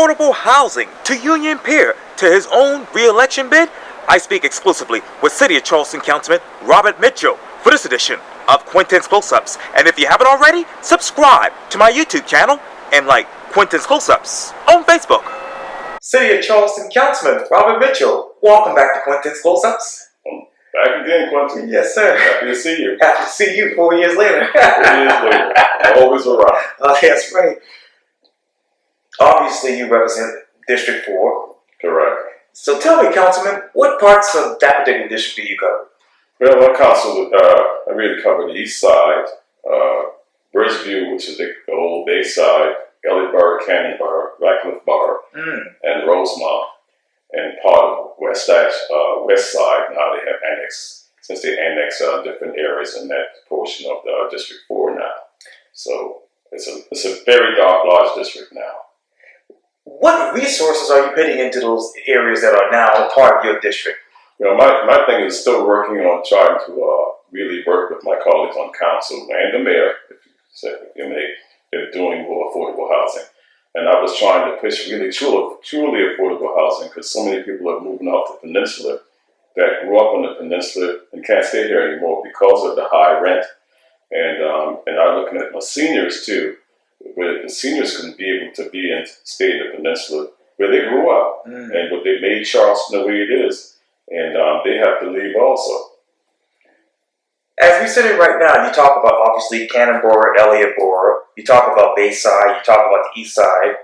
affordable housing to Union Pier to his own re-election bid? I speak exclusively with City of Charleston Councilman Robert Mitchell for this edition of Quintin's Close-Ups. And if you haven't already, subscribe to my YouTube channel and like Quintin's Close-Ups on Facebook. City of Charleston Councilman Robert Mitchell, welcome back to Quintin's Close-Ups. Back again, Quintin. Yes, sir. Happy to see you. Happy to see you 4 years later. 4 years later. Always around. Oh, that's right. Obviously, you represent District 4. Correct. So tell me, Councilman, what parts of that particular district do you cover? Well, my council, I really cover the east side, Bridgeview, which is the old Bay side, Elliotburg, Canyon Bar, Radcliffe Bar, and Rosemont, and part of west side. Now they have annexed, since they annexed different areas in that portion of District 4 now. So it's a very dark, large district now. What resources are you putting into those areas that are now part of your district? You know, my thing is still working on trying to really work with my colleagues on council and the mayor, they're doing more affordable housing. And I was trying to push really truly affordable housing because so many people are moving off the peninsula that grew up on the peninsula and can't stay here anymore because of the high rent. And I'm looking at my seniors too, where the seniors can be able to be and stay in the peninsula where they grew up and what they made Charleston the way it is. And they have to leave also. As we sit here right now, you talk about obviously Cannonboro, Elliotboro, you talk about Bayside, you talk about the east side,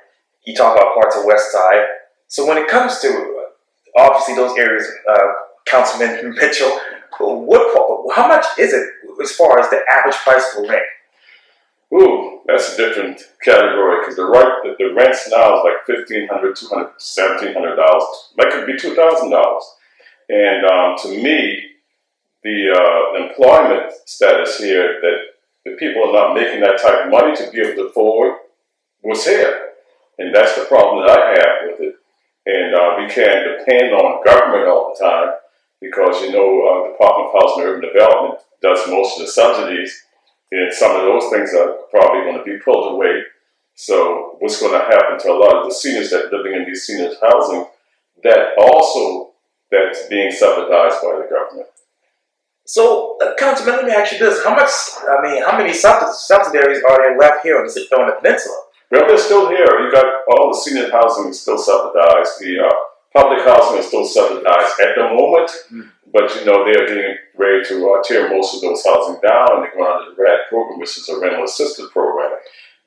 you talk about parts of west side. So when it comes to obviously those areas, Councilman Mitchell, how much is it as far as the average price for rent? Ooh, that's a different category because the rents now is like $1,500, $200, $1,700. That could be $2,000. And to me, the employment status here that the people are not making that type of money to be able to afford was here. And that's the problem that I have with it. And we can't depend on government all the time because, you know, the Department of Housing and Urban Development does most of the subsidies. And some of those things are probably going to be pulled away. So what's going to happen to a lot of the seniors that are living in these seniors housing that's being subsidized by the government. So, Councilman, let me ask you this: how many subsidiaries are there left here on the peninsula? Well, they're still here. You got all the senior housing is still subsidized. The public housing is still subsidized at the moment, but you know they are getting ready to tear most of those housing down, and they're going under the RAD program, which is a rental assisted program.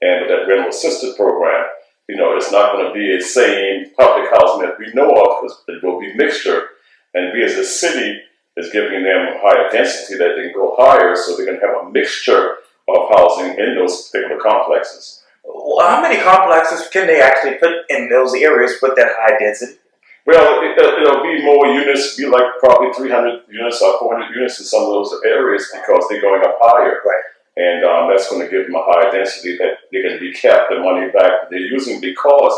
And with that rental assisted program, you know, it's not going to be the same public housing that we know of because it will be mixture. And we as a city is giving them a higher density that they can go higher, so they're going to have a mixture of housing in those particular complexes. Well, how many complexes can they actually put in those areas with that high density? Well, it'll be more units, be like probably 300 units or 400 units in some of those areas because they're going up higher. Right. And that's going to give them a higher density that they're going to be kept the money back that they're using because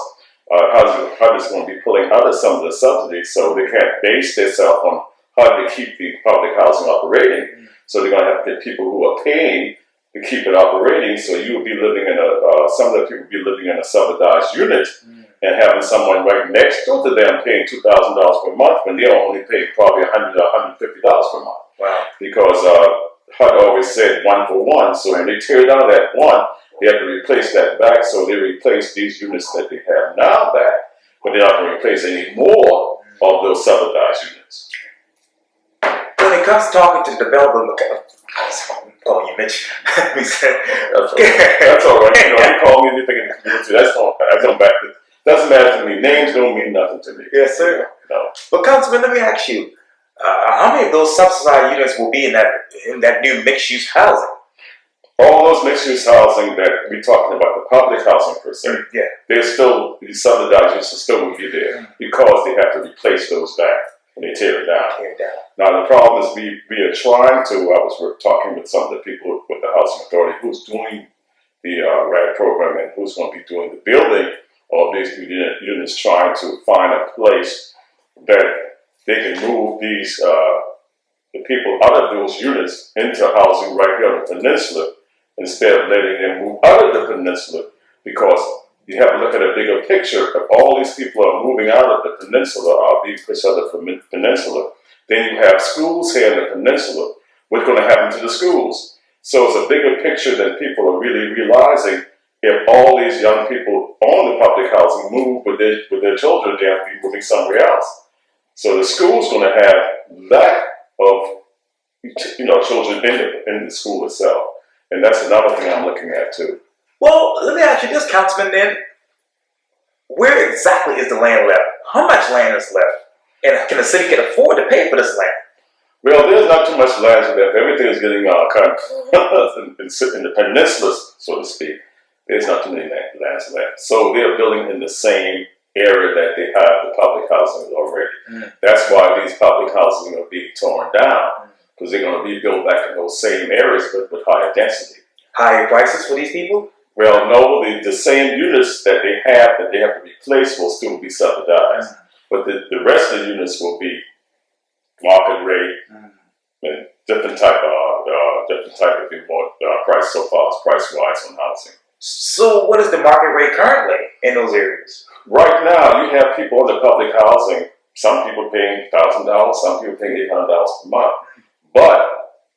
HUD is going to be pulling out of some of the subsidies, so they can't base themselves on how to keep the public housing operating. So they're going to have to get people who are paying to keep it operating. So you will be living in some of the people will be living in a subsidized unit and having someone right next door to them paying $2,000 per month when they're only paying probably $100 or $150 per month. Wow. Because HUD always said 1 for 1. So when they tear down that one, they have to replace that back. So they replace these units that they have now back, but they're not going to replace any more of those subsidized units. When it comes to talking to the developer, I'm calling you Mitch. That's all right. You know, you call me anything in the community. Doesn't matter to me. Names don't mean nothing to me. Yes, sir. No. But Councilman, let me ask you: how many of those subsidized units will be in that new mixed-use housing? All those mixed-use housing that we're talking about, the public housing per se, these subsidized units still will be there because they have to replace those back when they tear it down. Now the problem is we are trying to, I was talking with some of the people with the Housing Authority who's doing the RAD program and who's going to be doing the building of these units, trying to find a place that they can move these the people out of those units into housing right here on the peninsula instead of letting them move out of the peninsula because You have to look at a bigger picture. If all these people are moving out of the peninsula or being pushed out of the peninsula, then you have schools here in the peninsula. What's going to happen to the schools? So it's a bigger picture than people are really realizing. If all these young people on the public housing move with their children, they have to be moving somewhere else. So the school's going to have lack of children in the school itself. And that's another thing I'm looking at too. Well, let me ask you this, Councilman, then. Where exactly is the land left? How much land is left? And can the city can afford to pay for this land? Well, there's not too much land left. Everything is getting kind of in the peninsula, so to speak. There's not too many lands left. So they're building in the same area that they have the public housing already. That's why these public housing are being torn down, because they're going to be built back in those same areas but with higher density. Higher prices for these people? Well, no, the same units that they have to replace will still be subsidized. But the rest of the units will be market rate and different type if you want price so far as price-wise on housing. So what is the market rate currently in those areas? Right now, you have people in the public housing, some people paying $1,000, some people paying $800 per month. But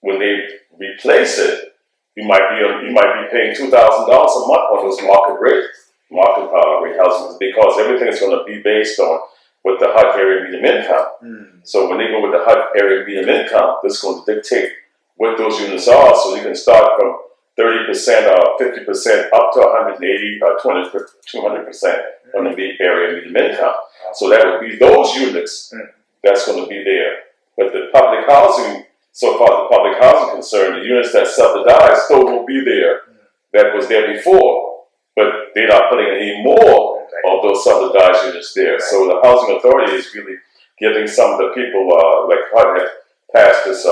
when they replace it, you might be paying $2,000 a month on those market rate housing, because everything is going to be based on what the HUD area medium income. So when they go with the HUD area medium income, this is going to dictate what those units are. So you can start from 30% or 50% up to 180 or 200% on the area medium income. So that would be those units that's going to be there. But the public housing, so far as the public housing concerned, the units that subsidized still will be there that was there before, but they're not putting any more of those subsidized units there. So the housing authority is really giving some of the people, like HUD had passed this,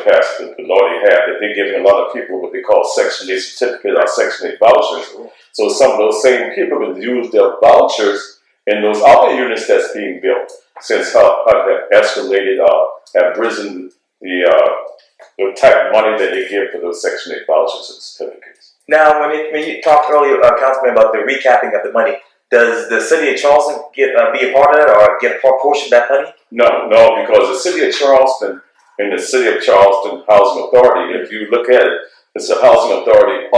passed the law they have, that they're giving a lot of people what they call Section 8 certificate or Section 8 vouchers. So some of those same people can use their vouchers in those other units that's being built, since HUD have escalated, have risen the type of money that they give for those Section 8 vouchers and certificates. Now, when you talked earlier, Councilman, about the recapping of the money, does the city of Charleston be a part of that or get a portion of that money? No, because the city of Charleston and the city of Charleston Housing Authority, if you look at it, it's a housing authority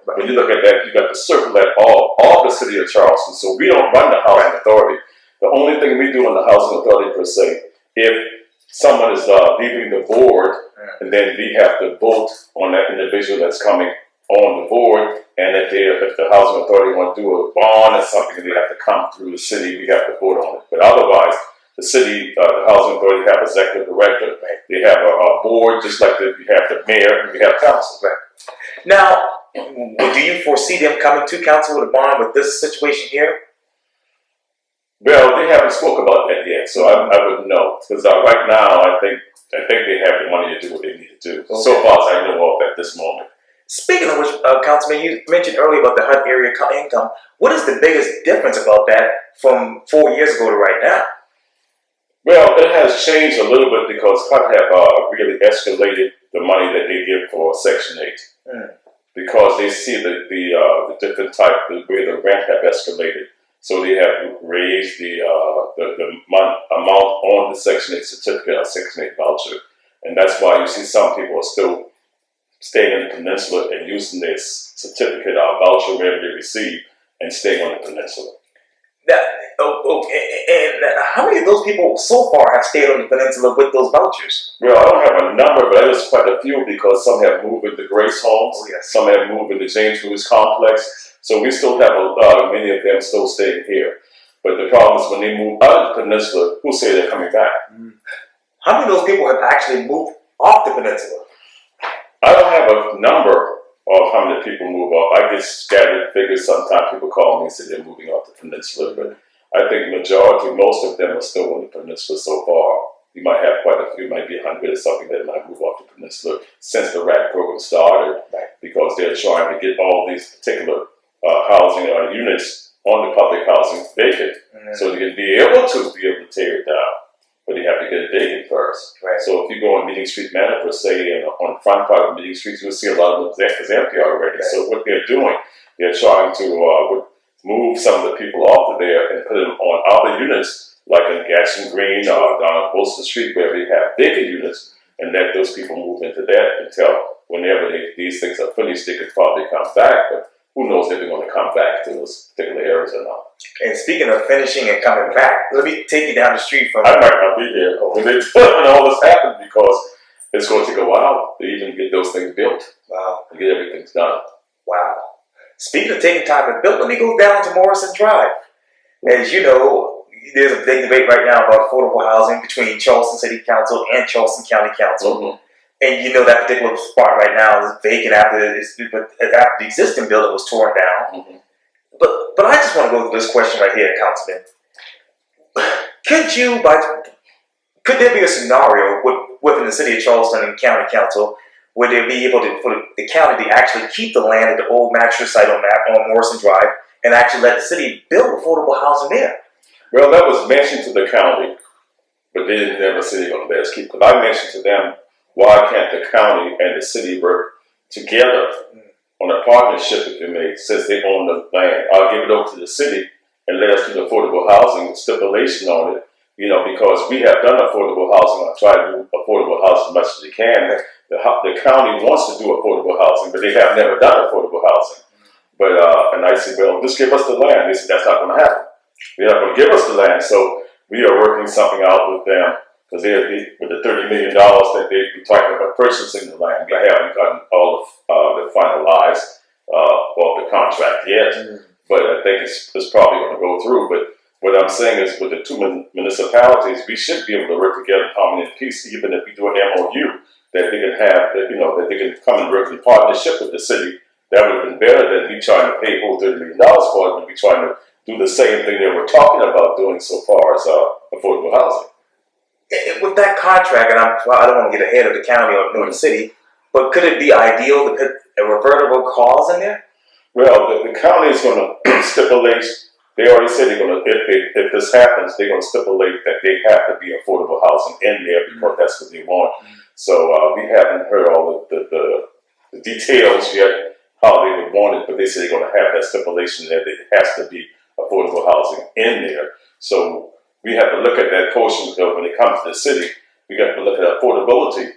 but when you look at that, you got to circle that all the city of Charleston. So we don't run the housing authority. The only thing we do in the housing authority per se, if someone is leaving the board, and then we have to vote on that individual that's coming on the board, and if the housing authority want to do a bond or something, they have to come through the city, we have to vote on it. But otherwise, the city, the housing authority have executive director, they have a board, just like you have the mayor and we have council. Now, do you foresee them coming to council with a bond with this situation here? Well, they haven't spoke about that yet, so I wouldn't know. Because right now, I think they have the money to do what they need to do. Okay. So far as I know of at this moment. Speaking of which, Councilman, you mentioned earlier about the HUD area income. What is the biggest difference about that from 4 years ago to right now? Well, it has changed a little bit because HUD have really escalated the money that they give for Section 8. Because they see the different type, the way the rent have escalated. So they have raised the amount on the Section 8 certificate or Section 8 voucher. And that's why you see some people are still staying in the peninsula and using this certificate or voucher wherever they receive and staying on the peninsula. And how many of those people so far have stayed on the peninsula with those vouchers? Well, I don't have a number, but there's quite a few because some have moved into Grace Homes, some have moved into James Lewis Complex. So we still have many of them still staying here. But the problem is when they move out of the peninsula, who say they're coming back? How many of those people have actually moved off the peninsula? I don't have a number of how many people move off. I get scattered figures. Sometimes people call me and say they're moving off the peninsula, but I think most of them are still on the peninsula so far. You might have quite a few, might be 100 or something that might move off the peninsula since the RAC program started, because they're trying to get all these particular housing units on the public housing vacant, so they can be able to tear it down. But you have to get it vacant first. So if you go on Meeting Street Manor per se, and on the front part of Meeting Street, you'll see a lot of them is empty already. So what they're doing, they're trying to move some of the people off of there and put them on other units, like in Gatson Green or down on Wilson Street, where we have bigger units, and let those people move into that until whenever these things are finished, they could probably come back. But who knows if they're going to come back to those particular areas or not. And speaking of finishing and coming back, let me take you down the street from. I might not be here when all this happens, because it's going to take a while to even get those things built. Wow. And get everything done. Wow. Speaking of taking time to build, let me go down to Morrison Drive. As you know, there's a big debate right now about affordable housing between Charleston City Council and Charleston County Council. Mm-hmm. And you know that particular spot right now is vacant after the existing building was torn down. Mm-hmm. But I just want to go to this question right here, Councilman. Could there be a scenario within the city of Charleston and County Council where they'd be able to, for the county to actually keep the land at the old mattress site on Morrison Drive and actually let the city build affordable housing there? Well, that was mentioned to the county, but they didn't ever say they're going to let us keep. Because I mentioned to them, why can't the county and the city work together on a partnership, if you may, since they own the land? I'll give it over to the city and let us do the affordable housing stipulation on it. You know, because we have done affordable housing. I try to do affordable housing as much as we can. The county wants to do affordable housing, but they have never done affordable housing. But and I said, well, just give us the land. They said, that's not going to happen. They're not going to give us the land. So we are working something out with them, because with the $30 million that they've been talking about purchasing the land, we haven't gotten all of the finalized of the contract yet. But I think it's probably going to go through. But what I'm saying is, with the two municipalities, we should be able to work together in harmony and peace, even if we do an MOU, that they can have, that they can come and work in partnership with the city. That would have been better than me trying to pay whole $30 million for it, and we trying to do the same thing that we're talking about doing so far as affordable housing. With that contract, and I don't want to get ahead of the county or the city, but could it be ideal to put a revertible clause in there? Well, the county is going to stipulate. They already said they're going to, if this happens, they're going to stipulate that they have to be affordable housing in there, because that's what they want. So we haven't heard all the details yet, how they would want it, but they say they're going to have that stipulation that it has to be affordable housing in there. So we have to look at that portion, because when it comes to the city, we got to look at affordability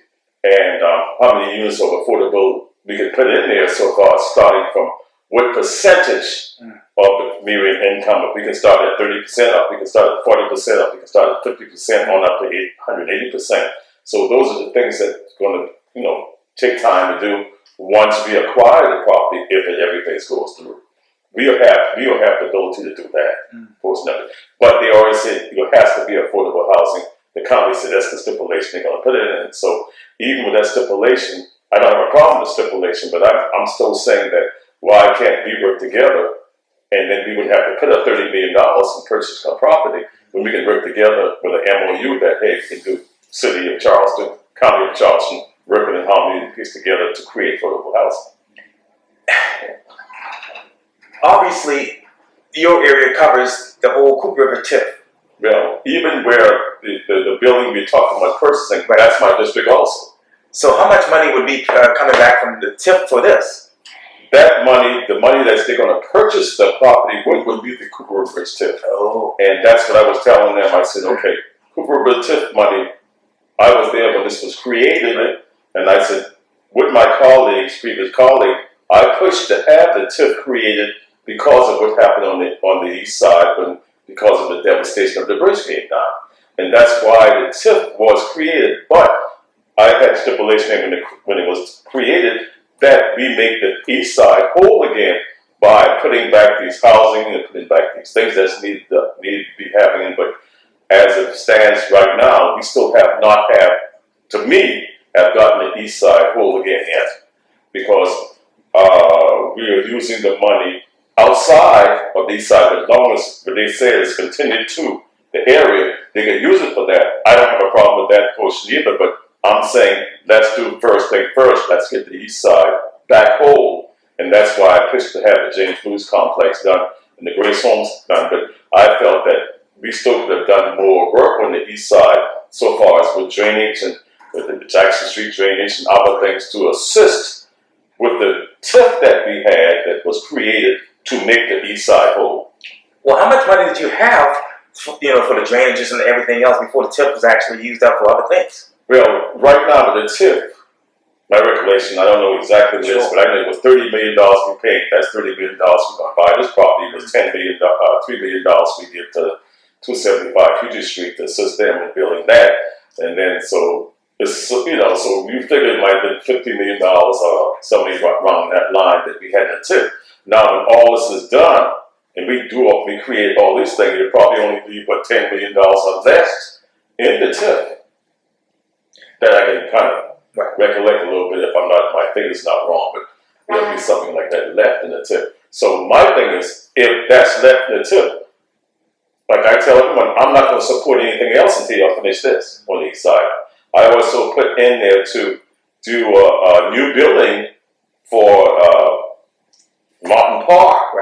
and how many units of affordable we can put in there so far, starting from what percentage of the median income. If we can start at 30% up, we can start at 40% up, we can start at 50% on up to 180%. So those are the things that are going to, take time to do once we acquire the property, if everything goes through. We'll have the ability to do that, of course not. But they already said it has to be affordable housing. The county said that's the stipulation they're going to put it in. So even with that stipulation, I don't have a problem with the stipulation, but I'm still saying that why can't we work together, and then we would have to put up $30 million and purchase our property when we can work together with an MOU that, hey, we can do City of Charleston, County of Charleston, working in harmony and peace together to create affordable housing. Obviously, your area covers the whole Cooper River tip. Well, even where the building we're talking about purchasing, that's my district also. So how much money would be coming back from the tip for this? That money, the money that they're going to purchase the property would be the Cooper River tip. Oh. And that's what I was telling them. I said, okay, Cooper River tip money, I was there when this was created, and I said, with my previous colleague, I pushed to have the tip created because of what happened on the east side, because of the devastation of the bridge came down. And that's why the tip was created. But I had stipulation when it was created that we make the east side whole again by putting back these housing and putting back these things that need to be happening. But as it stands right now, we still have not gotten the east side whole again yet, because we are using the money outside of the east side. But as long as what they say is continued to the area, they can use it for that. I don't have a problem with that portion either, but I'm saying let's do first thing first. Let's get the east side back whole. And that's why I pushed to have the James Blues complex done and the Grace Homes done. But I felt that we still could have done more work on the east side so far as with drainage and with the Jackson Street drainage and other things to assist with the TIF that we had that was created to make the east side whole. Well, how much money did you have, for the drainages and everything else before the TIF was actually used up for other things? Well, right now with the TIF, my recollection, I don't know exactly this, but I know it was $30 million we paid. That's $30 million we're going to buy this property. It was $3 million we give to 275 Future Street to assist them in building that. And then so you figure it might have been $50 million or something around that line that we had in the TIF. Now when all this is done and we create all these things, it'll probably only leave $10 million left in the TIF that I can kind of recollect a little bit if my figure's not wrong, but there'll be something like that left in the TIF. So my thing is, if that's left in the TIF, like I tell everyone, I'm not going to support anything else until y'all finish this on the east side. I also put in there to do a new building for Martin Park.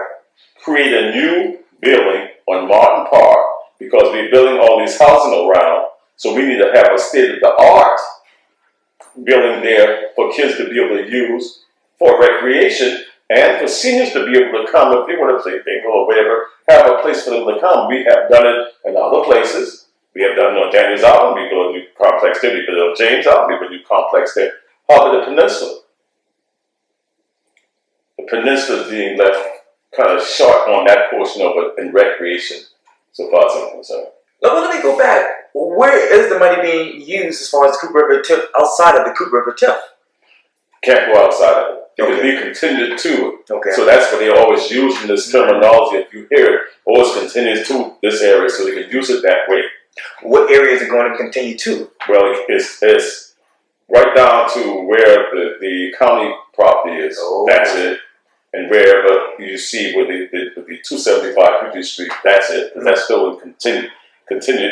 Create a new building on Martin Park because we're building all these housing around, so we need to have a state-of-the-art building there for kids to be able to use for recreation and for seniors to be able to come if they want to play bingo or whatever, have a place for them to come. We have done it in other places. We have done it on Daniels Island, we built a new complex there. We built it on James Island, we built a new complex there. How about the peninsula? The peninsula is being left kind of short on that portion of it in recreation, so far as I'm concerned. Now, let me go back. Where is the money being used as far as the Coop River TIF outside of the Coop River TIF? Can't go outside of it because we continue to it. Okay. So that's what they always use in this terminology. If you hear it, always continues to this area, so they can use it that way. What area is it going to continue to? Well, it's right down to where the county property is. Oh. That's it. And wherever you see with the 275 Future Street, that's it. Because that's still continue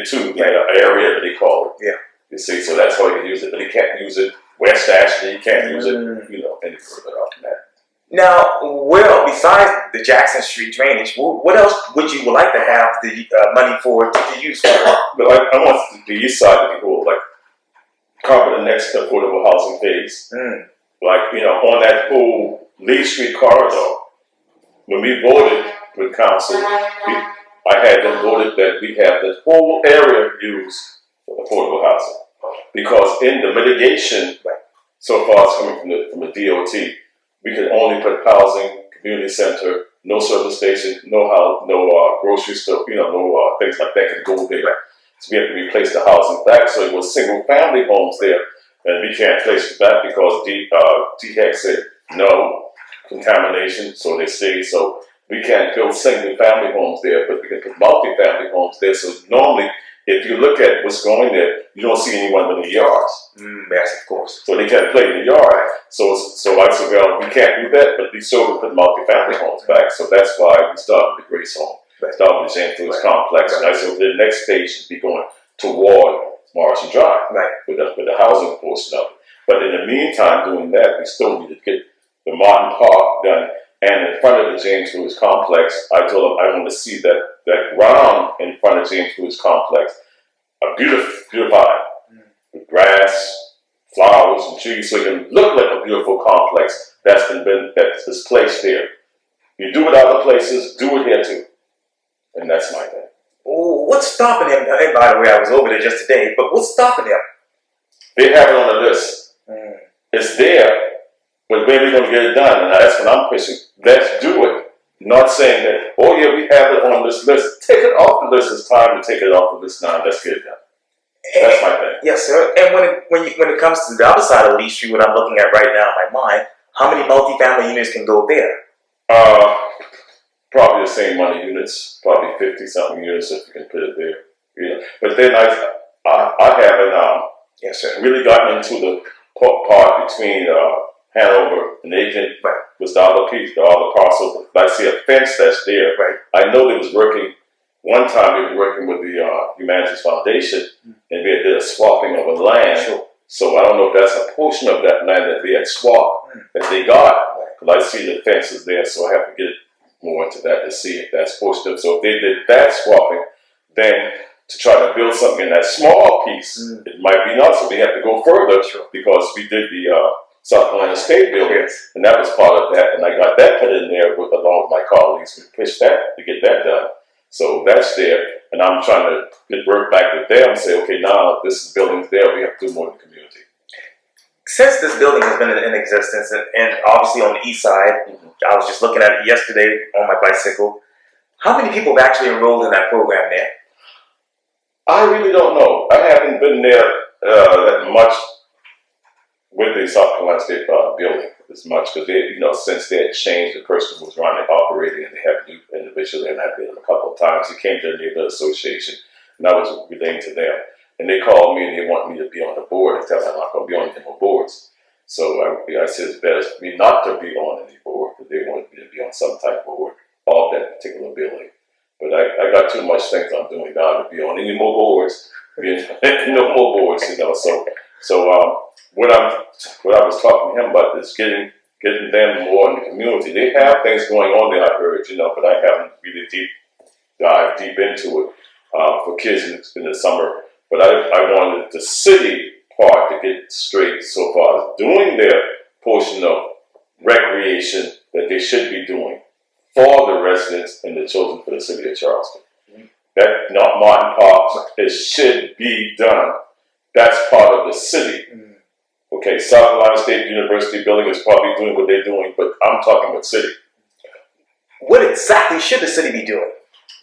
to the area that they call it. Yeah. You see, so that's how you can use it. But you can't use it West Ashley. You can't use it, any further up than that. Now, besides the Jackson Street drainage, what else would you like to have the money for to use for? But I want the east side to be whole, like carpet the next affordable housing phase. Like, on that whole Lee Street corridor, when we voted with council, I had them voted that we have the whole area used for affordable housing. Because in the mitigation, so far as coming from the DOT, we can only put housing, community center, no service station, no grocery store, no things like that can go there. So we have to replace the housing back. So it was single family homes there, and we can't place it back because DHEC said no contamination, so they say. So we can't build single family homes there, but we can put multi-family homes there. So normally, if you look at what's going there, you don't see anyone in the yards. Yes, of course. So they can't play in the yard. So I said, well, we can't do that, but we still can put multi-family homes back. So that's why we started with the Grace Home. Started with the James Lewis Complex. And I said, the next stage should be going toward Morrison Drive with the housing portion of it. But in the meantime, doing that, we still need to get the Martin Park done. And in front of the James Lewis Complex, I told them I want to see that ground in front of James Lewis Complex, beautified with grass, flowers, and trees, so it can look like a beautiful complex that's placed there. You do it other places, do it here too, and that's my thing. Oh, what's stopping him? And by the way, I was over there just today, but what's stopping him? They have it on the list. It's there, but when are we going to get it done? And that's what I'm pushing. Let's do it. Not saying that, oh yeah, we have it on this list. Take it off the list. It's time to take it off the list now. Let's get it done. That's my thing. Yes, sir. And when it comes to the other side of Lee Street, what I'm looking at right now in my mind, how many multifamily units can go there? Probably the same amount of units. Probably 50-something units if you can put it there. But then I haven't really gotten into the part between Hanover and Aiken. Was the other piece, the other parcel. I see a fence that's there. I know they was working. One time they were working with the Humanities Foundation, and they did a swapping of a land. So I don't know if that's a portion of that land that they had swapped that they got. Because I see the fences there, so I have to get more into that to see if that's portion of. So if they did that swapping, then to try to build something in that small piece, it might be not. So we have to go further because we did South Carolina State building, and that was part of that. And I got that put in there along with my colleagues. We pushed that to get that done. So that's there, and I'm trying to get work back with them and say, okay, now this building's there, we have to do more in the community. Since this building has been in existence, and obviously on the east side, I was just looking at it yesterday on my bicycle. How many people have actually enrolled in that program there? I really don't know. I haven't been there that much with the South Carolina State building as much because since they had changed, the person who was running operating, and they had a new individual there, and I've been a couple of times. He came to the neighborhood association, and I was relating to them. And they called me and they want me to be on the board. I tell them I'm not going to be on any more boards. So I said it's better for me not to be on any board because they wanted me to be on some type of board of that particular building. But I got too much things I'm doing now to be on any more boards. No more boards, So what I was talking to him about is getting them more in the community. They have things going on there, I heard, but I haven't really dived deep into it for kids in the summer. But I wanted the city part to get straight so far as doing their portion of recreation that they should be doing for the residents and the children for the city of Charleston. That not Martin Park, it should be done. That's part of the city. Okay, South Carolina State University building is probably doing what they're doing, but I'm talking about city. What exactly should the city be doing?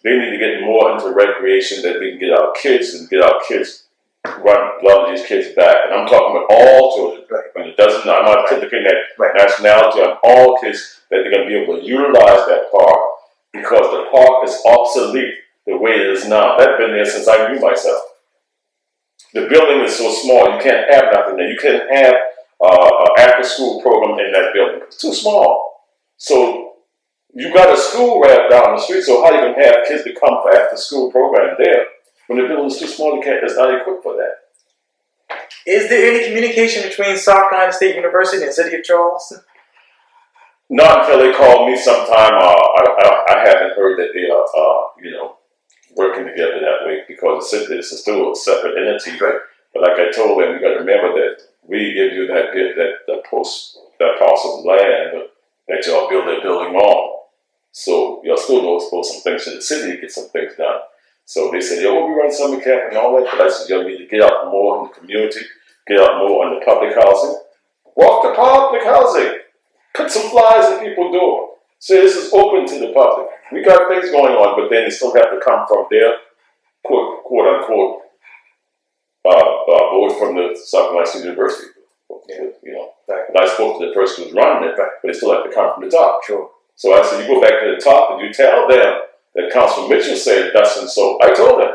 They need to get more into recreation that we can get our kids run a lot of these kids back. And I'm talking about all children. And I'm not looking at nationality on all kids that they're going to be able to utilize that park because the park is obsolete the way it is now. That's been there since I knew myself. The building is so small, you can't have nothing there. You can't have an after-school program in that building. It's too small. So you got a school right down the street, so how you can have kids to come for after-school program there when the building is too small? It's not equipped for that. Is there any communication between South Carolina State University and the city of Charleston? Not until they called me sometime. I haven't heard that they are, working together that way because it's still a separate entity. Right. But like I told them, you got to remember that we give you that parcel of land that y'all build that building on. So y'all still know supposed some things to the city to get some things done. So they said, we run summer camp and all that, but I said, y'all need to get out more in the community, get out more on the public housing. Walk the public housing. Put some flyers in people's door. Say this is open to the public. We got things going on, but then it still have to come from their quote unquote board from the South Carolina State University. And I spoke to the person who's running it, but it still have to come from the top. Sure. So I said, you go back to the top and you tell them that Councilman Mitchell said thus and so. I told them,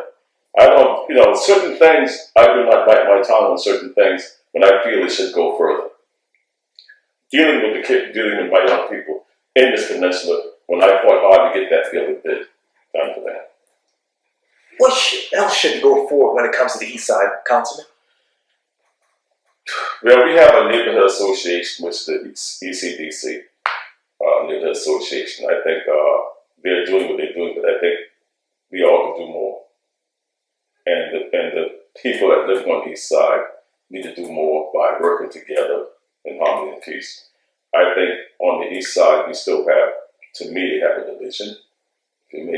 I don't, certain things, I do not bite my tongue on certain things when I feel it should go further. Dealing with my young people in this peninsula, when I fought hard to get that building done for that. What else should go forward when it comes to the east side, Councilman? Well, we have a neighborhood association, which is the ECDC neighborhood association. I think they're doing what they're doing, but I think we all can do more. And the people that live on the east side need to do more by working together in harmony and peace. I think on the east side, we still have, to me, have a division. And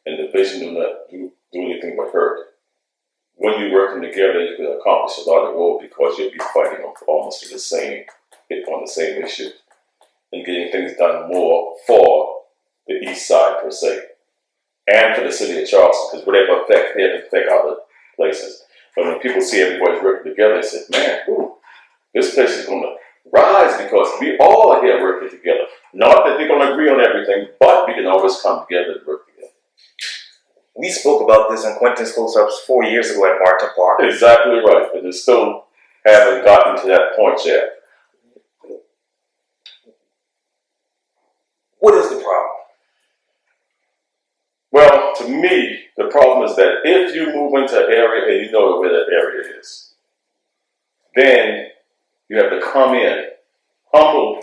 the division do not do anything but hurt. When you're working together, you can accomplish a lot of goals because you'll be fighting almost on the same issue and getting things done more for the east side per se, and for the city of Charleston, because whatever affect here can affect other places. But when people see everybody's working together, they say, man, this place is going to rise because we all are here working together. Not that they're going to agree on everything, but we can always come together and work together. We spoke about this in Quintin's close-ups 4 years ago at Martin Park. Exactly right, but they still haven't gotten to that point yet. What is the problem? Well, to me, the problem is that if you move into an area and you know where that area is, then you have to come in humble,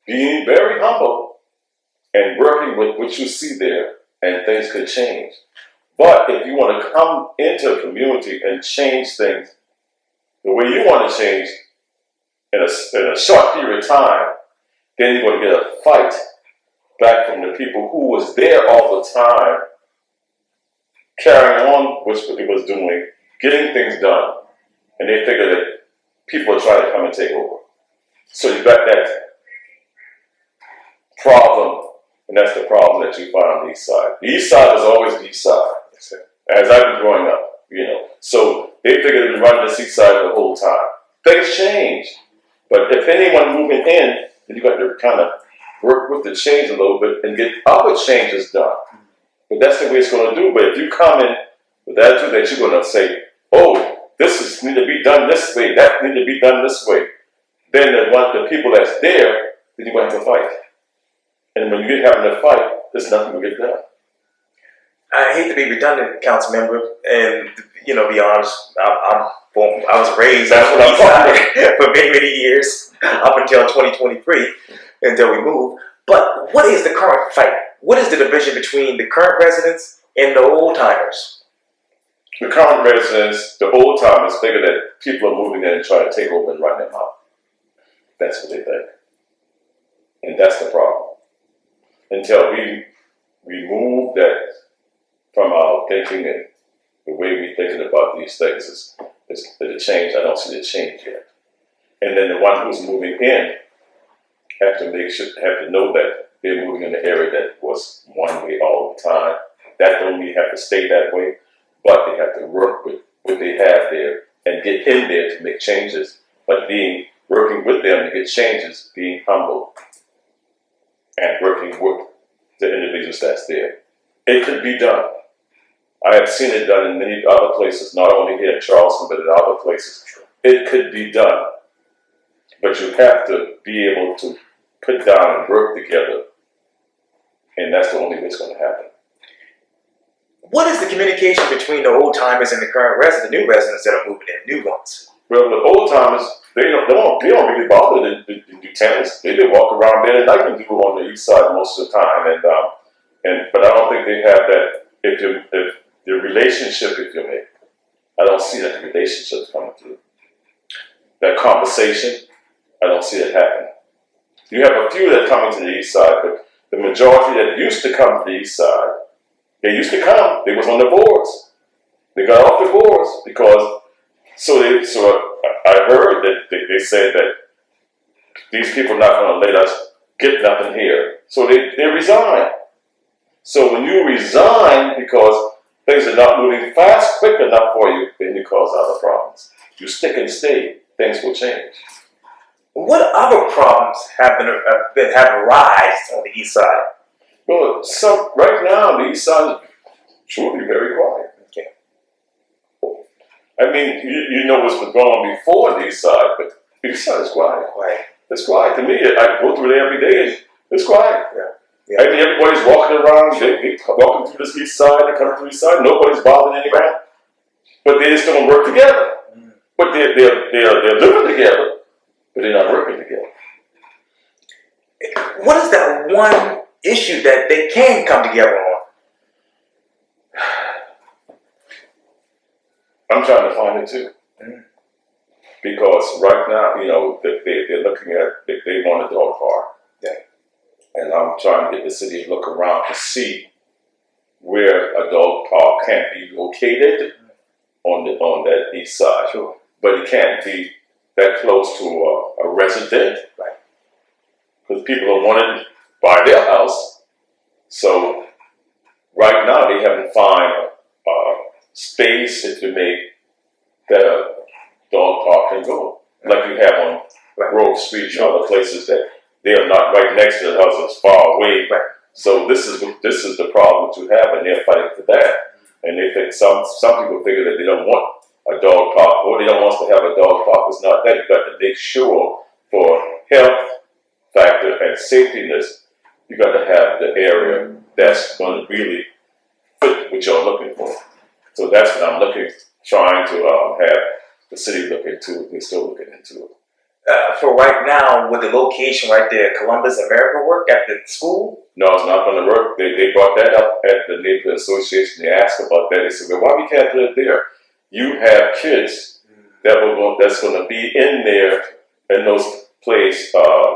being very humble, and working with what you see there, and things could change. But if you want to come into a community and change things the way you want to change, in a short period of time, then you're going to get a fight back from the people who was there all the time, carrying on what it was doing, getting things done, and they figure that people are trying to come and take over. So you got that problem, and that's the problem that you find on the east side. The east side was always the east side, as I've been growing up, you know. So they figured they'd been running the east side the whole time. Things change, but if anyone moving in, then you got to kind of work with the change a little bit and get other changes done. But that's the way it's going to do. But if you come in with the attitude that you're going to say, oh, this need to be done this way, that need to be done this way, then the people that's there, then you're going to have to fight. And when you get having to fight, there's nothing to get done. I hate to be redundant, council member, and be honest. I was raised That's what I'm talking for many, many years up until 2023, until we moved. But what is the current fight? What is the division between the current residents and the old timers? The current residents, the old timers, figure that people are moving in and trying to take over and run them out. That's what they think, and that's the problem. Until we remove that from our thinking and the way we're thinking about these things is the change. I don't see the change yet. And then the one who's moving in have to know that they're moving in an area that was one way all the time. That don't mean have to stay that way, but they have to work with what they have there and get in there to make changes. But working with them to get changes, being humble and working with the individuals that's there. It could be done. I have seen it done in many other places, not only here in Charleston, but in other places. It could be done. But you have to be able to put down and work together. And that's the only way it's going to happen. What is the communication between the old timers and the current new residents that are moving in, new ones? Well, the old timers, they don't really bother the new tenants. They walk around there and I can do on the east side most of the time. But I don't think they have that. If the relationship, if you make, I don't see that relationship coming through. That conversation, I don't see it happening. You have a few that come into the east side, but the majority that used to come to the east side, they used to come. They was on the boards. They got off the boards because I heard that they said that these people are not going to let us get nothing here. So they resigned. So when you resign because things are not moving quick enough for you, then you cause other problems. You stick and stay, things will change. What other problems have arisen on the east side? Well, right now the east side is truly very quiet. Okay. I mean, you know what's been going on before the east side, but the east side is quiet. It's quiet to me. I go through there every day and it's quiet. Yeah. I mean, everybody's walking around, they walking through this east side, they come through the east side, nobody's bothering anyone. But they just don't work together. But they're living together, but they're not working together. What is that one issue that they can come together on? I'm trying to find it too. Because right now, they're looking at, they want a dog park. Yeah. And I'm trying to get the city to look around to see where a dog park can be located on that east side. Sure. But it can't be that close to a resident. Right. Because people are wanting to buy their house. So right now they haven't found space if you make that a dog park can go. Like you have on Grove Street and other places that they are not right next to the houses, far away. Right. So this is the problem that you have, and they're fighting for that. And they think some people figure that they don't want a dog park, or they don't want to have a dog park. It's not that. You got to make sure for health factor and safetyness, you got to have the area that's going to really fit what you're looking for. So that's what I'm trying to have the city look into. They're still looking into it. For right now, with the location right there, Columbus America work at the school? No, it's not going to work. They brought that up at the neighborhood association. They asked about that. They said, well, why we can't put it there? You have kids that's going to be in there in those places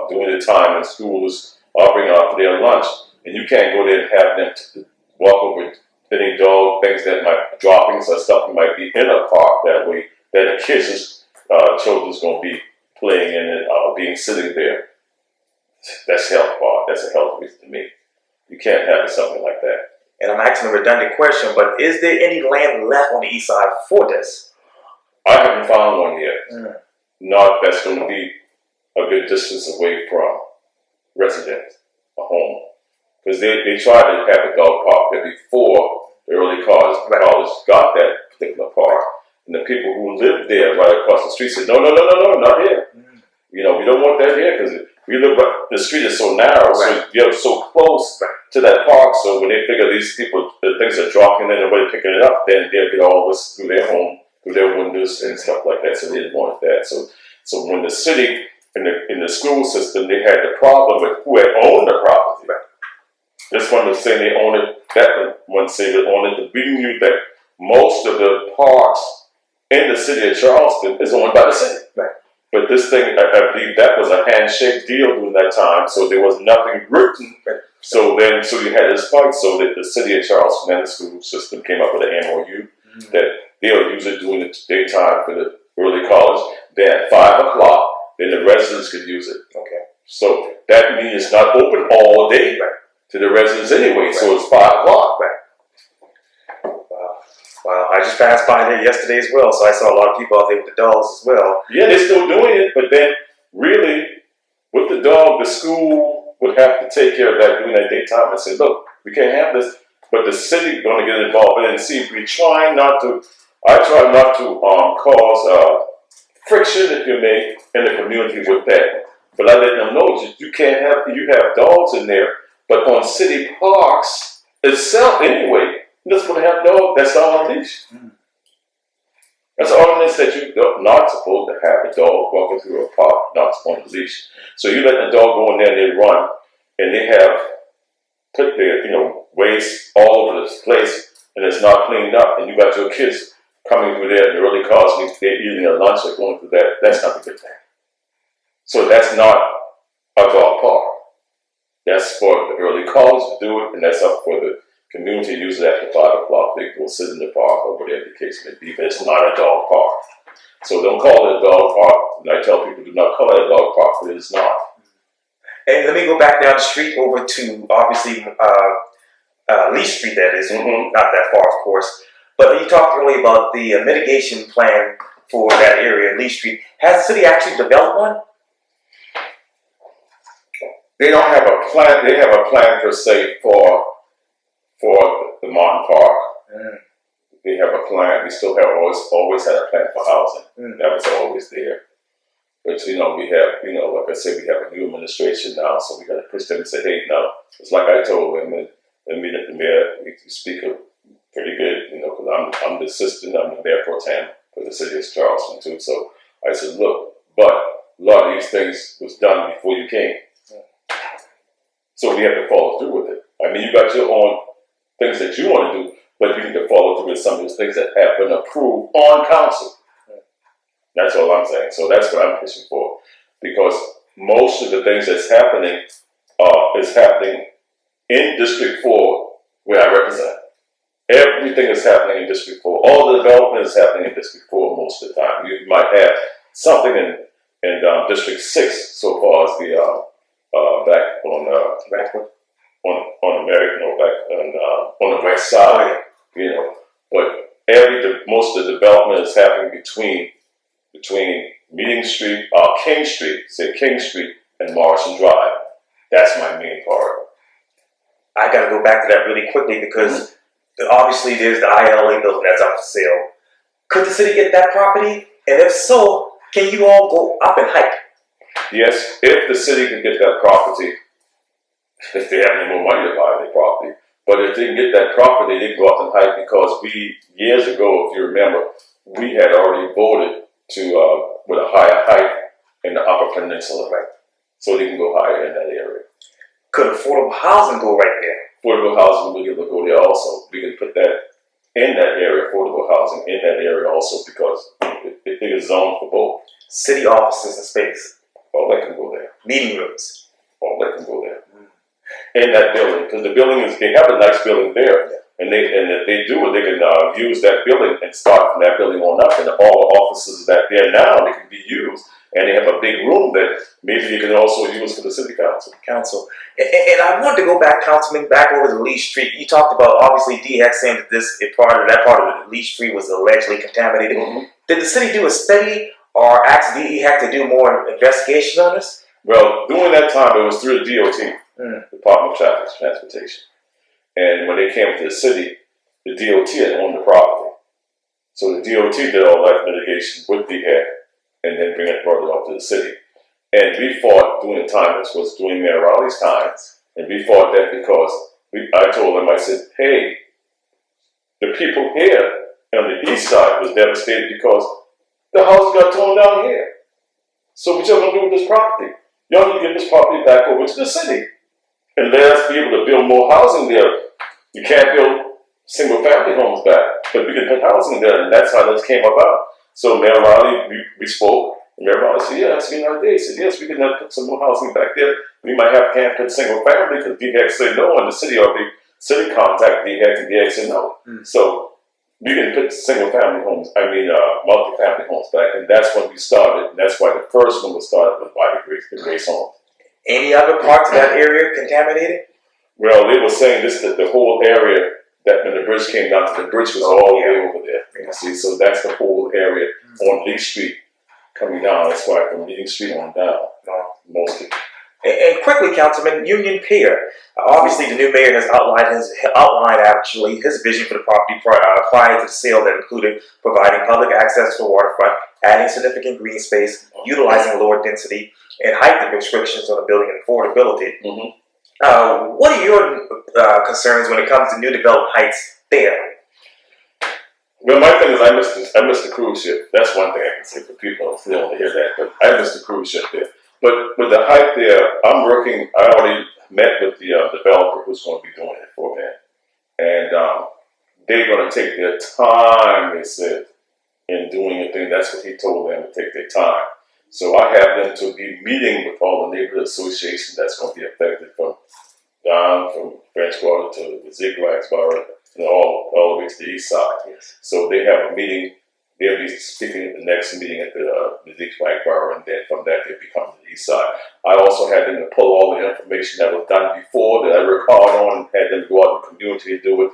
during the time when schools are bringing out for their lunch, and you can't go there and have them walk over any dog things that might droppings or stuff that might be in a park that way that the kids, children's going to be playing in and being sitting there. That's health part. That's a health reason to me. You can't have something like that. And I'm asking a redundant question, but is there any land left on the east side for this? I haven't found one yet. Not that's going to be a good distance away from residents, a home. Because they tried to have a dog park there before the early cars got that particular park. And the people who lived there right across the street said, no, not here. You know, we don't want that here because we live right, the street is so narrow, so you're so close to that park. So when they figure these people, the things are dropping and nobody picking it up, then they'll get all this through their home, through their windows and stuff like that. So they didn't want that. So when the city in the school system, they had the problem with who had owned the property. This one was saying they own it. That one saying they own it. We knew that most of the parks in the city of Charleston is owned by the city. But this thing, I believe that was a handshake deal during that time, so there was nothing written. So you had this fight, so that the city of Charleston and the school system came up with an MOU that they'll use it during the daytime for the early college. Then at 5 o'clock, then the residents could use it. Okay. So that means it's not open all day to the residents anyway, so it's 5 o'clock. Wow, I just passed by there yesterday as well, so I saw a lot of people out there with the dogs as well. Yeah, they're still doing it, but then really, with the dog, the school would have to take care of that during that daytime and say, look, we can't have this, but the city going to get involved in it and see if we try not to, I try not to cause friction, if you may, in the community with that. But I let them know that you can't have, you have dogs in there, but on city parks itself anyway, you're just going to have dogs that's on leash. That's an ordinance that you're not supposed to have a dog walking through a park, not on a leash. So you let the dog go in there and they run, and they have put their, waste all over this place, and it's not cleaned up, and you got your kids coming through there in the early cars, and they're eating their lunch or going through that. That's not a good thing. So that's not a dog park. That's for the early callers to do it, and that's up for the community to use it after 5 o'clock. They go sit in the park or whatever the case may be, but it's not a dog park. So don't call it a dog park. And I tell people, do not call it a dog park, but it's not. And let me go back down the street over to, obviously, Lee Street, that is, not that far, of course. But you talked earlier about the mitigation plan for that area, Lee Street. Has the city actually developed one? They don't have a plan. They have a plan per se for the Martin Park. They have a plan. We still have always had a plan for housing. That was always there. But we have, like I said, we have a new administration now, so we got to push them and say, hey, no. It's like I told them, and the mayor, we speak pretty good, because I'm the assistant, I'm the mayor pro tem for the city of Charleston too. So I said, look, but a lot of these things was done before you came. So we have to follow through with it. I mean, you got your own things that you want to do, but you need to follow through with some of those things that have been approved on council. That's all I'm saying. So that's what I'm pushing for. Because most of the things that's happening is happening in District 4, where I represent. Everything is happening in District 4. All the development is happening in District 4 most of the time. You might have something in District 6 so far as the back on American or back on the west side, but most of the development is happening between Meeting Street, King Street and Morrison Drive. That's my main part. I got to go back to that really quickly because obviously there's the ILA building that's up for sale. Could the city get that property? And if so, can you all go up in height? Yes, if the city can get that property, if they have any more money to buy the property. But if they can get that property, they can go up in height because years ago, if you remember, we had already voted to with a higher height in the Upper Peninsula, right? So they can go higher in that area. Could affordable housing go right there? Affordable housing will be able to go there also. We can put that in that area, affordable housing in that area also because it is zoned for both. City offices and space. meeting rooms. Or let them go there. In that building, because the building is, they have a nice building there. And if they do it, they can use that building and start from that building on up. And all the offices that there now, they can be used. And they have a big room that maybe you can also use for the city council. And I wanted to go back, Councilman, back over to Lee Street. You talked about, obviously, DHEC saying that that part of Lee Street was allegedly contaminated. Did the city do a study or ask DHEC to do more investigation on this? Well, during that time, it was through the DOT, Department of Traffic Transportation. And when they came to the city, the DOT had owned the property. So the DOT did all that mitigation with DHEC and then bring it further up to the city. And we fought during the time, this was during Mayor Raleigh's time, and we fought that because I told them, I said, hey, the people here on the east side was devastated because the house got torn down here. So what y'all gonna do with this property? Y'all need to give this property back over to the city and let us be able to build more housing there. You can't build single family homes back, but we can put housing there, and that's how this came about. So Mayor Raleigh, we spoke, and Mayor Raleigh said, yeah, that's been our day. He said, yes, we can put some more housing back there. We can't put single family because DHEC said no, and the city contacted DHEC, and DHEC said no. So we can put single family homes, multi-family homes back, and that's when we started, and that's why the first one was started with by the Grace Home. Any other parts of that area contaminated? Well, they were saying that the whole area, that when the bridge came down, the bridge was all the way over there. You see, so that's the whole area on Lee Street coming down. That's why from Lee Street on down, mostly. And quickly, Councilman, Union Pier. Obviously, the new mayor has outlined his vision for the property prior to the sale that included providing public access to the waterfront, adding significant green space, utilizing lower density, and height restrictions on the building and affordability. What are your concerns when it comes to new developed heights there? Well, my thing is I missed the cruise ship. That's one thing I can say for people who don't hear that, but I missed the cruise ship there. But with the height there, I already met with the developer who's going to be doing it for me. And they're going to take their time, they said, in doing a thing. That's what he told them, to take their time. So I have them to be meeting with all the neighborhood associations that's going to be affected from French Quarter to the Ziglags Borough, and all the way to the east side. Yes. So they have a meeting. They'll be speaking at the next meeting at the Ziglag Borough, and then from that they'll be coming to the east side. I also had them to pull all the information that was done before that I worked hard on, and had them go out in the community and do it.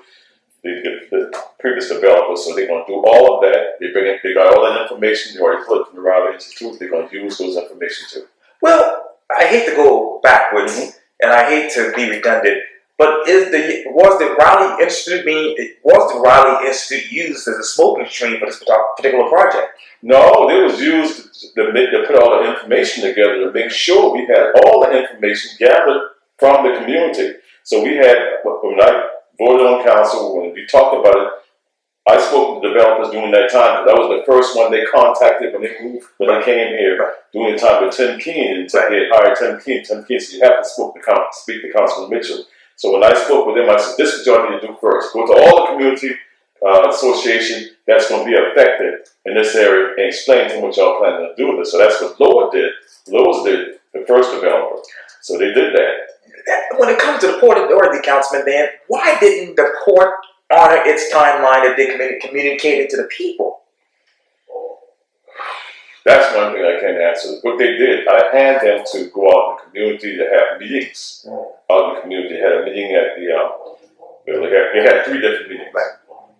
The previous developers, so they're going to do all of that. They got all that information. They already put it from the Raleigh Institute. They're going to use those information too. Well, I hate to go backwards, and I hate to be redundant, but was the Raleigh Institute used as a smoking screen for this particular project? No, it was used to put all the information together to make sure we had all the information gathered from the community. So we had, when I voted on council, when we talked about it, I spoke to the developers during that time, because I was the first one they contacted when I came here, during the time with Tim Keene, and they hired Tim Keene. Tim Keene said, you have to speak to Councilman Mitchell. So when I spoke with them, I said, this is what y'all need to do first. Go to all the community association that's going to be affected in this area and explain to them what y'all planning to do with it. So that's what Lowe's did, the first developer. So they did that. When it comes to the Port Authority, Councilman, then, why didn't the port honor its timeline that they communicated to the people? That's one thing I can't answer. What they did, I had them to go out in the community to have meetings. Out in the community, they had a meeting at they had 3 different meetings.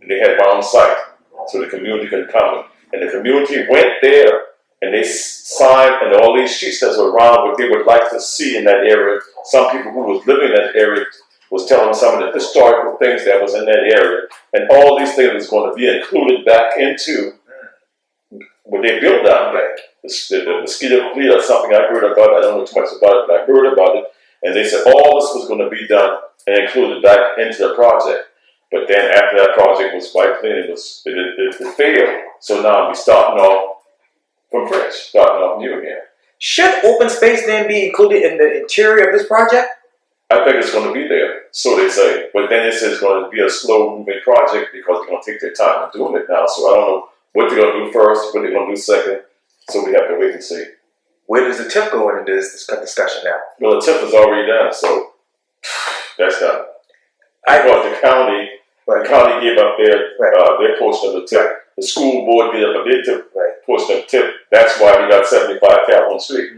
And they had on site, so the community could come. And the community went there, and they signed, and all these sheets that were around what they would like to see in that area. Some people who was living in that area was telling some of the historical things that was in that area. And all these things was going to be included back into what they built down there. The mosquito fleet or something I heard about. I don't know too much about it, but I heard about it. And they said all this was going to be done and included back into the project. But then after that project was wiped clean, it failed. So now we're starting off from fresh, starting off new again. Should open space then be included in the interior of this project? I think it's going to be there, so they say. But then it says it's going to be a slow-moving project because they're going to take their time in doing it now. So I don't know what they're going to do first, what they're going to do second. So we have to wait and see. Where does the tip go into this discussion now? Well, the tip is already done, so that's done. Because the county gave up their portion of the tip. Right. The school board gave up their tip, Right. portion of the tip. That's why we got 75 Calhoun Street.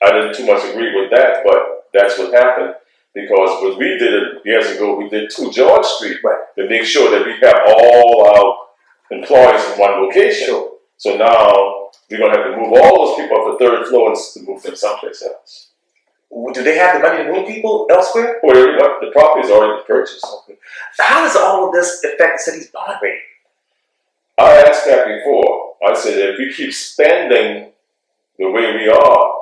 I didn't too much agree with that, but that's what happened. Because when we did it years ago, we did 2 George Street to make sure that we have all our employees in one location. Sure. So now we're going to have to move all those people up the 3rd floor and move them someplace else. Do they have the money to move people elsewhere? Well, the property is already purchased. Okay. How does all of this affect the city's bond rating? I asked that before. I said, if we keep spending the way we are,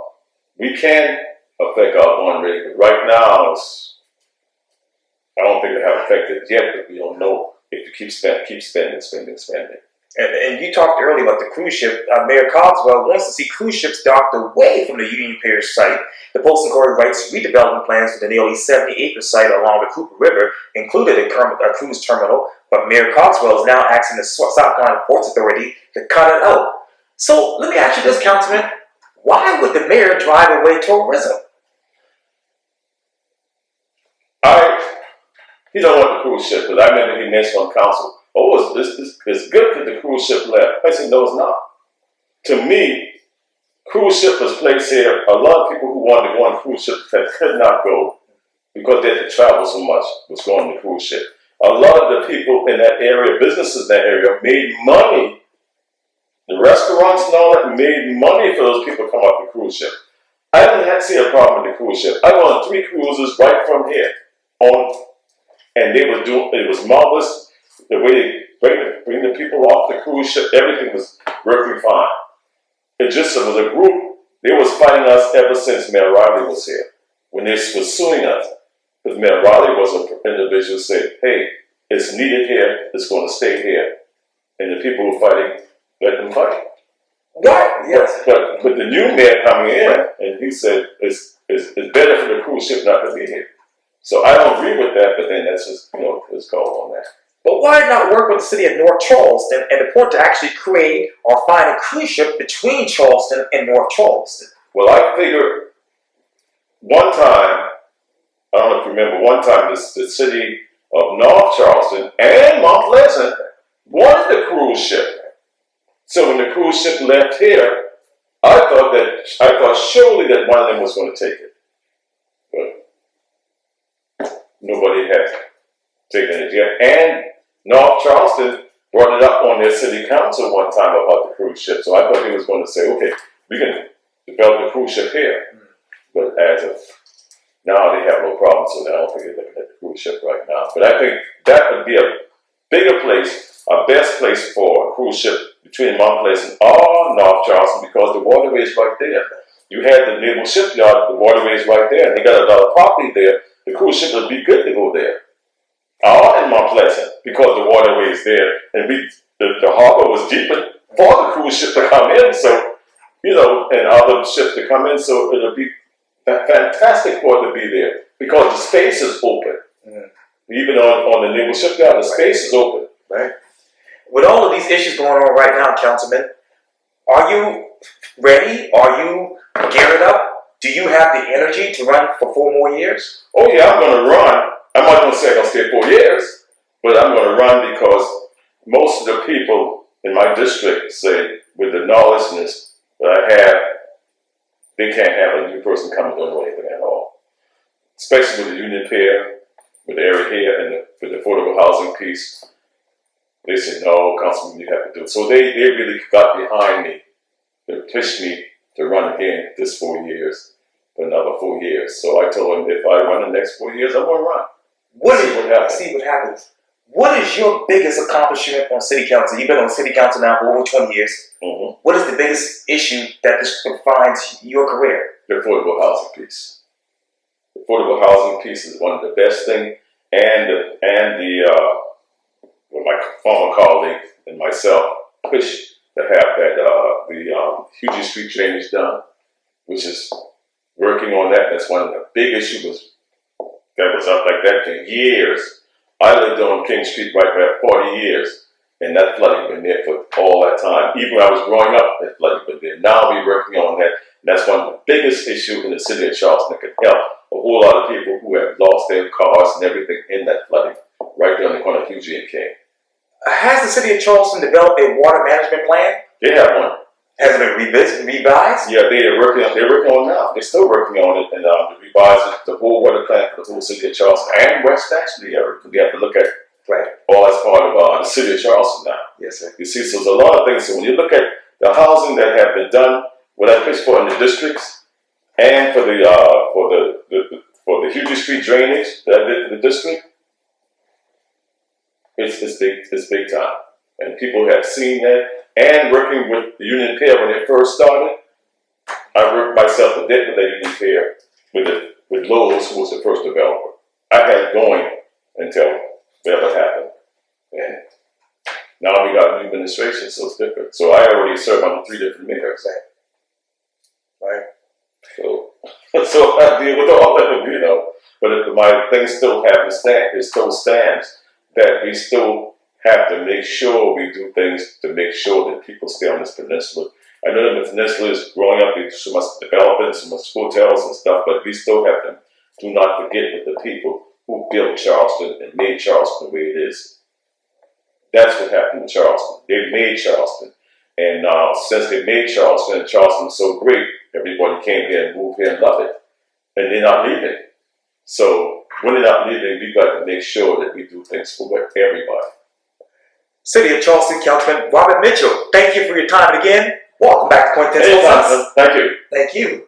we can affect our bond rating. But right now, I don't think they have affected it yet, but we don't know if you keep spending. And you talked earlier about the cruise ship. Mayor Cogswell wants to see cruise ships docked away from the Union Pier site. The Post and Corey writes redevelopment plans for the nearly 70-acre site along the Cooper River included a cruise terminal, but Mayor Cogswell is now asking the South Carolina Ports Authority to cut it out. So let me ask you this, Councilman. Why would the mayor drive away tourism? He don't want the cruise ship, but I remember he mentioned on council, it's good that the cruise ship left. I said, no, it's not. To me, cruise ship was placed here. A lot of people who wanted to go on cruise ships that could not go because they had to travel so much was going on the cruise ship. A lot of the people in that area, businesses in that area, made money. The restaurants and all that made money for those people to come off the cruise ship. I didn't see a problem with the cruise ship. I went on 3 cruises right from here and it was marvelous. The way they bring the people off the cruise ship, everything was working fine. It was a group, they was fighting us ever since Mayor Riley was here. When they was suing us, because Mayor Riley was an individual who said, hey, it's needed here, it's going to stay here. And the people who were fighting, let them fight. Right, yes. But the new mayor coming in, and he said, it's better for the cruise ship not to be here. So I don't agree with that, but then that's just, his call on that. But why not work with the city of North Charleston and the port to actually create or find a cruise ship between Charleston and North Charleston? Well, I figured one time, I don't know if you remember, one time the city of North Charleston and Mount Pleasant wanted the cruise ship. So when the cruise ship left here, I thought surely that one of them was going to take it. But nobody has taken it yet. And North Charleston brought it up on their city council one time about the cruise ship. So I thought they was going to say, okay, we can develop a cruise ship here. But as of now, they have no problem, so I don't think they're looking at the cruise ship right now. But I think that would be a bigger place, a best place for a cruise ship between Mount Pleasant or North Charleston because the waterway is right there. You had the naval shipyard, the waterway is right there. They got a lot of property there. The cruise ship would be good to go there. Or in Mount Pleasant because the waterway is there. And the harbor was deeper for the cruise ship to come in. So, and other ships to come in. So it'll be fantastic for it to be there because the space is open. Even on the naval shipyard, the space is open. Right. With all of these issues going on right now, Councilman, are you ready? Are you geared up? Do you have the energy to run for 4 more years? Oh yeah, I'm going to run. I'm not going to say I'm going to stay 4 years, but I'm going to run because most of the people in my district say with the knowledge that I have, they can't have a new person come and do anything at all. Especially with the Union Pier, with the area here, and with the affordable housing piece. They said, no, Councilman, you have to do it. So they really got behind me. They pushed me to run again this 4 years, for another 4 years. So I told them if I run the next 4 years, I'm going to run. See what happens. What is your biggest accomplishment on City Council? You've been on City Council now for over 20 years. Mm-hmm. What is the biggest issue that defines your career? The affordable housing piece. The affordable housing piece is one of the best things, my former colleague and myself pushed to have the Hugie Street drainage done, which is working on that. That's one of the big issues that was up like that for years. I lived on King Street right for 40 years. And that flooding been there for all that time. Even when I was growing up, that flooding been there. Now we're working on that. And that's one of the biggest issues in the city of Charleston that could help a whole lot of people who have lost their cars and everything in that flooding, right there on the corner of Hughes and King. Has the city of Charleston developed a water management plan? They have one. Has it been revised? Yeah, they're working on it now. They're still working on it and to revise it, the whole water plan for the whole city of Charleston and West Ashley area. We have to look at all as part of the city of Charleston now. Yes, sir. You see, so there's a lot of things. So when you look at the housing that have been done, what I pitched for in the districts, and for the Hughes Street drainage that I did in the district, it's big time, and people have seen that. And working with the Union Pier when it first started, I worked myself to death with that Union Pier with Lowe's, who was the first developer. I had it going until whatever happened, and now we got a new administration, so it's different. So I already served on 3 different mayors, right? So I deal with all of them, you know. But my thing still stands that we still have to make sure we do things to make sure that people stay on this peninsula. I know that the peninsula is growing up, there's so much development, so much hotels and stuff, but we still have to do not forget that the people who built Charleston and made Charleston the way it is. That's what happened in Charleston. They made Charleston. And since they made Charleston, and Charleston was so great, everybody came here and moved here and loved it. And they're not leaving. So when they're not leaving, we got to make sure that we do things for everybody. City of Charleston Councilman Robert Mitchell, thank you for your time again. Welcome back to Quintin. Hey, Councilman, thank you. Thank you.